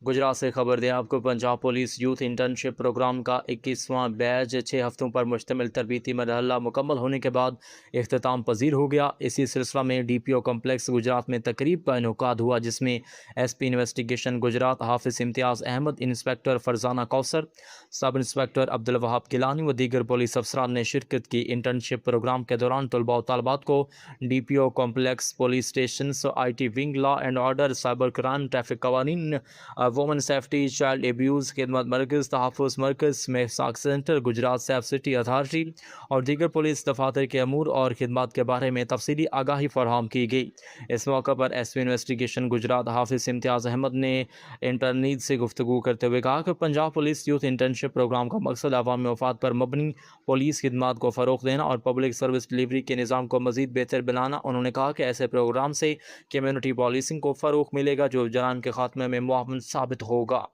गुजरात से खबर दें आपको, Punjab police youth internship programme का 21वां बैच 6 हफ्तों पर मुश्तमिल तरबीती मरहला मुकम्मल होने के बाद इख्तिताम पजीर हो गया। इसी सिलसिला में DPO कम्प्लेक्स गुजरात में तकरीब का इनकाद हुआ, जिसमें SP investigation Gujrat Hafiz Imtiaz Ahmad, inspector Farzana Kausar, sub inspector Abdul Wahab Gilani व दीगर पुलिस अफसरान ने शिरकत की। इंटर्नशिप प्रोग्राम के दौरान तलबा व तालबात को DPO complex, police station, IT wing, law and order, cyber crime, traffic कवानीन, वुमन सेफ्टी, चाइल्ड एब्यूज़ खिदमत मरकज़, तहफ़्फ़ुज़ मरकज़, महसाक centre, Gujrat safe city authority और दीगर पुलिस दफातर के अमूर और खिदमत के बारे में तफसीली आगाही फराहम की गई। इस मौके पर SP इन्वेस्टिगेशन गुजरात हाफिज इम्तियाज़ अहमद ने इंटर्नीज से गुफ्तगू करते हुए कहा कि Punjab police youth internship programme का मकसद अवामी मफाद पर मबनी पुलिस खिदमत को फ़रोग़ देना और पब्लिक सर्विस डिलीवरी के निज़ाम को मज़ीद बेहतर बनाना। उन्होंने कहा कि ऐसे प्रोग्राम से कम्यूनिटी पॉलिसिंग को फ़रोग़ मिलेगा जो जराइम के खात्मे में मुआवन साबित होगा।